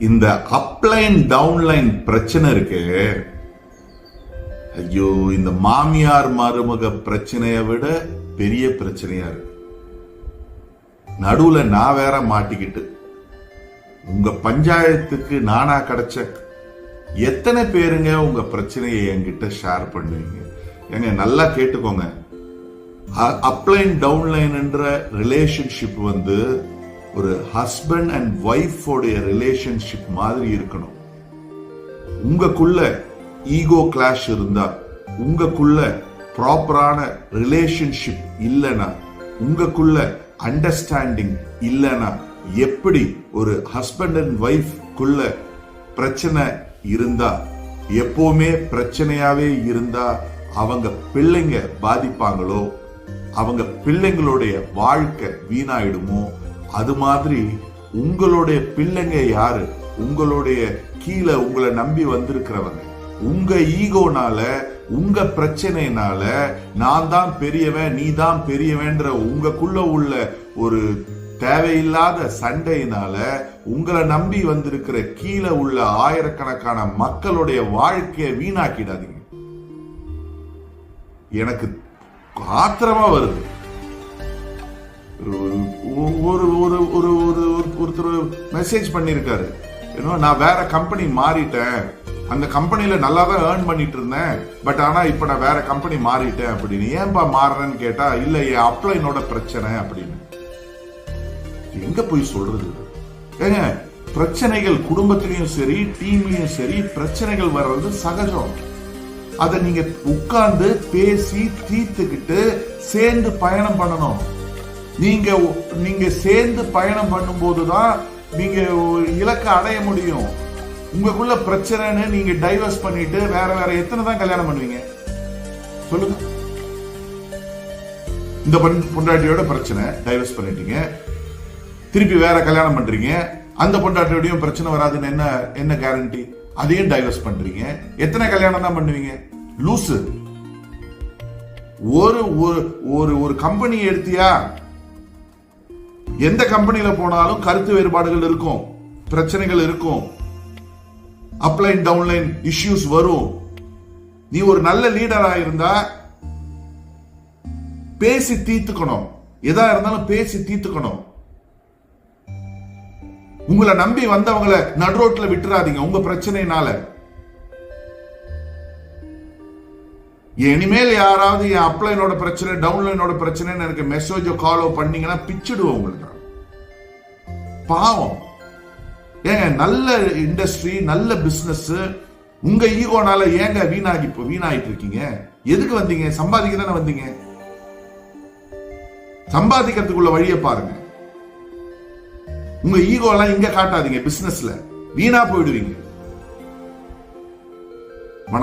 இந்த upline downline பிரச்சனை இருக்கு. ஐயோ, இந்த மாமியார் மருமக பிரச்சனையை விட பெரிய பிரச்சனையா இருக்கு. நடுவுல நான் வேற மாட்டிக்கிட்டு உங்க பஞ்சாயத்துக்கு நானா கிடைச்ச எத்தனை பேருங்க உங்க பிரச்சனையை என்கிட்ட ஷேர் பண்ணுவீங்க? ஏங்க நல்லா கேட்டுக்கோங்க. அப்லைன் டவுன்லைன் என்ற ரிலேஷன்ஷிப் ஒரு ஹஸ்பண்ட் அண்ட் ஒய்ஃபோடைய ரிலேஷன்ஷிப் மாதிரி இருக்கணும். உங்களுக்குள்ள ஈகோ கிளாஷ் இருந்தா, உங்களுக்குள்ள ப்ராப்பரான ரிலேஷன்ஷிப் இல்லைன்னா, உங்களுக்குள்ள அண்டர்ஸ்டாண்டிங் இல்லைன்னா, எப்படி ஒரு ஹஸ்பண்ட் அண்ட் ஒய்ஃப்குள்ள பிரச்சனை இருந்தா, எப்பவுமே பிரச்சனையாவே இருந்தா அவங்க பிள்ளைங்க பாதிப்பாங்களோ, அவங்க பிள்ளைங்களுடைய வாழ்க்கை வீணாயிடுமோ, அது மாதிரி உங்களுடைய பிள்ளைங்க யாரு? உங்களுடைய கீழே உங்களை நம்பி வந்திருக்கிறவங்க. உங்க ஈகோனால, உங்க பிரச்சனைனால நான் தான் பெரியவன், நீ தான் பெரியவன்ற உங்களுக்குள்ள உள்ள ஒரு தேவையில்லாத சண்டையினால உங்களை நம்பி வந்திருக்கிற கீழே உள்ள ஆயிரக்கணக்கான மக்களுடைய வாழ்க்கையை வீணாக்கிடாதீங்க. எனக்கு ஆத்திரமா வருது. ஒருத்தர் மெசேஜ் பண்ணிருக்காரு, நான் வேற கம்பெனி மாறிட்டேன், அந்த கம்பெனில நல்லா தான் ஏர்ன் பண்ணிட்டு இருந்தேன், பட் ஆனா இப்ப நான் வேற கம்பெனி மாறிட்டேன் அப்படின்னு. ஏன்பா மாறுறேன்னு கேட்டா, இல்ல என் அப்ளைனோட பிரச்சனை அப்படின்னு. எங்க போய் சொல்றது? ஏங்க, பிரச்சனைகள் குடும்பத்திலயும் சரி டீம்லயும் சரி பிரச்சனைகள் வர்றது சகஜம். அத நீங்க உட்கார்ந்து பேசி தீர்த்துக்கிட்டு சேர்ந்து பயணம் பண்ணணும். நீங்க சேர்ந்து பயணம் பண்ணும் போதுதான் நீங்க இலக்கை அடைய முடியும். உங்களுக்குள்ள பிரச்சனைன்னு நீங்க டைவர்ஸ் பண்ணிட்டு வேற வேற எத்தனை தான் கல்யாணம் பண்ணுவீங்க சொல்லுங்க? இந்த பொண்டாட்டியோட பிரச்சனை, டைவர்ஸ் பண்ணிட்டீங்க, திருப்பி வேற கல்யாணம் பண்றீங்க, அந்த பொண்டாட்டியோடையும் பிரச்சனை வராதுன்னு என்ன கேரண்டி? அதையும் டைவர்ஸ் பண்றீங்க. எத்தனை கல்யாணம் தான் பண்ணுவீங்க? லூசு. ஒரு கம்பெனி எடுத்தியா, எந்த கம்பெனியில போனாலும் கருத்து வேறுபாடுகள் இருக்கும், பிரச்சனைகள் இருக்கும், அப்லைன் டவுன்லைன் இஷ்யூஸ் வரும். நீ ஒரு நல்ல லீடரா இருந்தா பேசி தீர்த்துக்கணும். எதா இருந்தாலும் பேசி தீர்த்துக்கணும். உங்களை நம்பி வந்தவங்களை நடுரோட்ல விட்டுறாதீங்க உங்க பிரச்சனைனால. இனிமேல் யாராவது என் அப்லைனோட பிரச்சனை டவுன்லைனோட பிரச்சனை எனக்கு மெசேஜோ காலோ பண்ணீங்கன்னா பிச்சிடுவோம் உங்களுக்கு. பாவம். ஏங்க, நல்ல இண்டஸ்ட்ரி, நல்ல பிசினஸ், உங்க ஈகோனால ஏங்க வீணாயிட்டு இருக்கீங்க? எதுக்கு வந்தீங்க? சம்பாதிக்க தானே வந்தீங்க. சம்பாதிக்கிறதுக்குள்ள வழியை பாருங்க. உங்க ஈகோ எல்லாம் இங்க காட்டாதீங்க. பிசினஸ்ல வீணா போயிடுவீங்க.